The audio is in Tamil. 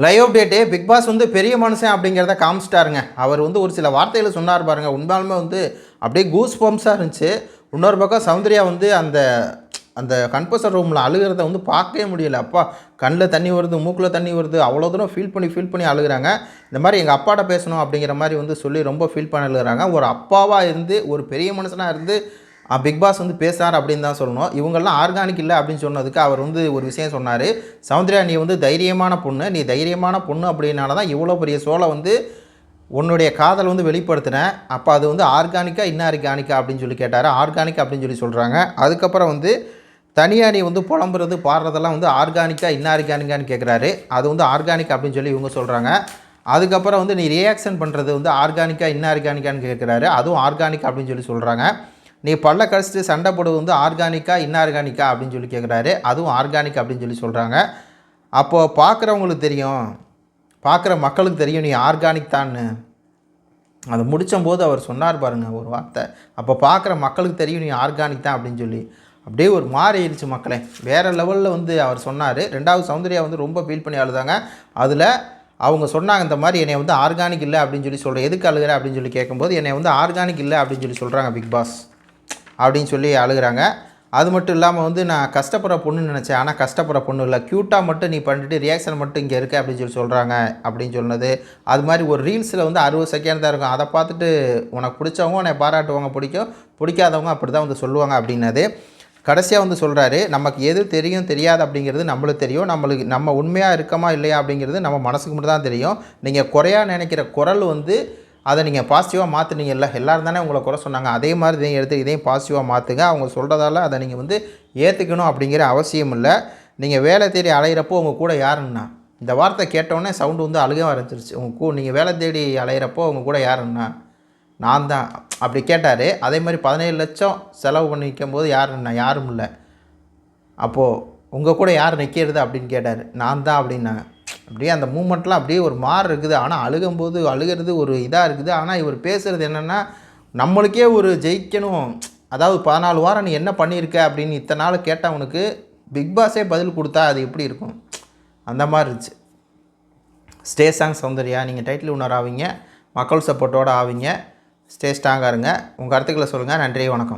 லைவ் அப்டேட்டு பிக் பாஸ் வந்து பெரிய மனுஷன் அப்படிங்கிறத காமிச்சிட்டாருங்க. அவர் வந்து ஒரு சில வார்த்தைகளை சொன்னார் பாருங்கள், உண்மையாலுமே வந்து அப்படியே கூஸ் பம்ப்ஸாக இருந்துச்சு. இன்னொரு பக்கம் சௌந்தர்யா வந்து அந்த அந்த கன்ஃபர்ஷன் ரூமில் அழுகிறத வந்து பார்க்கவே முடியல. அப்பா கண்ணில் தண்ணி வருது, மூக்கில் தண்ணி வருது, அவ்வளோ தூரம் ஃபீல் பண்ணி அழுகிறாங்க. இந்த மாதிரி எங்கள் அப்பாட்ட பேசணும் அப்படிங்கிற மாதிரி வந்து சொல்லி ரொம்ப ஃபீல் பண்ணி அழுகிறாங்க. ஒரு அப்பாவாக இருந்து ஒரு பெரிய மனுஷனாக இருந்து பிக் பாஸ் வந்து பேசுகிறார் அப்படின்னு தான் சொல்லணும். இவங்கெல்லாம் ஆர்கானிக் இல்லை அப்படின்னு சொன்னதுக்கு அவர் வந்து ஒரு விஷயம் சொன்னார். சௌந்தர்யா, நீ வந்து தைரியமான பொண்ணு, நீ தைரியமான பொண்ணு அப்படின்னால தான் இவ்வளோ பெரிய ஷோலை வந்து உன்னுடைய காதல் வந்து வெளிப்படுத்தினேன். அப்போ அது வந்து ஆர்கானிக்கா இன்ஆர்கானிக்கா அப்படின்னு சொல்லி கேட்டார். ஆர்கானிக் அப்படின்னு சொல்லி சொல்கிறாங்க. அதுக்கப்புறம் வந்து தனியாக நீ வந்து புலம்புறது பாடுறதெல்லாம் வந்து ஆர்கானிக்கா இன்ஆர்கானிக்கான்னு கேட்குறாரு. அது வந்து ஆர்கானிக் அப்படின்னு சொல்லி இவங்க சொல்கிறாங்க. அதுக்கப்புறம் வந்து நீ ரியாக்ஷன் பண்ணுறது வந்து ஆர்கானிக்கா இன்ஆர்கானிக்கான்னு கேட்குறாரு. அதுவும் ஆர்கானிக் அப்படின்னு சொல்லி சொல்கிறாங்க. நீ பல்ல கடிச்சிட்டு சண்டை போடுவது வந்து ஆர்கானிக்கா இன்ஆர்கானிக்கா அப்படின்னு சொல்லி கேட்குறாரு. அதுவும் ஆர்கானிக் அப்படின்னு சொல்லி சொல்கிறாங்க. அப்போது பார்க்குறவங்களுக்கு தெரியும், பார்க்குற மக்களுக்கு தெரியும் நீ ஆர்கானிக் தான்னு. அதை முடித்தம்போது அவர் சொன்னார் பாருங்கள் ஒரு வார்த்தை, அப்போ பார்க்குற மக்களுக்கு தெரியும் நீ ஆர்கானிக் தான் அப்படின்னு சொல்லி. அப்படியே ஒரு மாறிடுச்சு மக்களே, வேறு லெவலில் வந்து அவர் சொன்னார். ரெண்டாவது சௌந்தர்யா வந்து ரொம்ப ஃபீல் பண்ணி அழுதாங்க. அதில் அவங்க சொன்னாங்க, இந்த மாதிரி என்னை வந்து ஆர்கானிக் இல்லை அப்படின்னு சொல்லி சொல்கிறேன், எதுக்கு அழுகிற அப்படின்னு சொல்லி கேட்கும்போது என்னை வந்து ஆர்கானிக் இல்லை அப்படின்னு சொல்லி சொல்கிறாங்க பிக் பாஸ் அப்படின்னு சொல்லி அழுகிறாங்க. அது மட்டும் இல்லாமல் வந்து நான் கஷ்டப்படுற பொண்ணுன்னு நினச்சேன், ஆனால் கஷ்டப்படுற பொண்ணு இல்லை, க்யூட்டாக மட்டும் நீ பண்ணிட்டு ரியாக்ஷன் மட்டும் இங்கே இருக்க அப்படின்னு சொல்லி சொல்கிறாங்க அப்படின்னு சொன்னது. அது மாதிரி ஒரு ரீல்ஸில் வந்து 60 செகண்ட் தான் இருக்கும், அதை பார்த்துட்டு உனக்கு பிடிச்சவங்க உன்னை பாராட்டுவாங்க, பிடிக்காதவங்க அப்படி தான் வந்து சொல்லுவாங்க அப்படின்னது. கடைசியாக வந்து சொல்கிறாரு, நமக்கு எது தெரியும் தெரியாது அப்படிங்கிறது நம்மளுக்கு தெரியும், நம்ம உண்மையாக இருக்கமா இல்லையா அப்படிங்கிறது நம்ம மனசுக்கு மட்டும் தான் தெரியும். நீங்கள் குறையாக நினைக்கிற குரல் வந்து அதை நீங்கள் பாசிட்டிவாக மாற்றுனீங்கல்ல, எல்லோரும் தானே உங்களை குறை சொன்னாங்க, அதே மாதிரி இதையும் எடுத்து இதையும் பாசிட்டிவாக மாற்றுங்க. அவங்க சொல்கிறதால அதை நீங்கள் வந்து ஏற்றுக்கணும் அப்படிங்கிற அவசியம் இல்லை. நீங்கள் வேலை தேடி அலையிறப்போ உங்கள் கூட யாருன்னா, இந்த வார்த்தை கேட்டோடனே சவுண்டு வந்து அழுக ஆரம்பிச்சிருச்சு. நீங்கள் வேலை தேடி அலையிறப்போ உங்கள் கூட யாருன்னா நான் தான் அப்படி கேட்டார். அதே மாதிரி 17 லட்சம் செலவு பண்ணி நிற்கும்போது யாருன்னா யாரும் இல்லை, அப்போது உங்கள் கூட யார் நிற்கிறது அப்படின்னு கேட்டார். நான் தான் அப்படின்னாங்க. அப்படியே அந்த மூமெண்ட்லாம் அப்படியே ஒரு மாறு இருக்குது. ஆனால் அழுகும்போது அழுகிறது ஒரு இதாக இருக்குது. ஆனால் இவர் பேசுகிறது என்னென்னா, நம்மளுக்கே ஒரு ஜெயிக்கணும், அதாவது 14 வாரம் நீ என்ன பண்ணியிருக்க அப்படின்னு இத்தனை நாள் கேட்டவனுக்கு பிக் பாஸே பதில் கொடுத்தா அது எப்படி இருக்கும், அந்த மாதிரி இருந்துச்சு. ஸ்டே ஸ்ட்ராங் சௌந்தர்யா, நீங்கள் டைட்டில் வின்னர் ஆவீங்க, மக்கள் சப்போர்ட்டோடு ஆவீங்க. ஸ்டே ஸ்ட்ராங்காக இருங்க. உங்கள் கருத்துக்களை சொல்லுங்கள். நன்றி, வணக்கம்.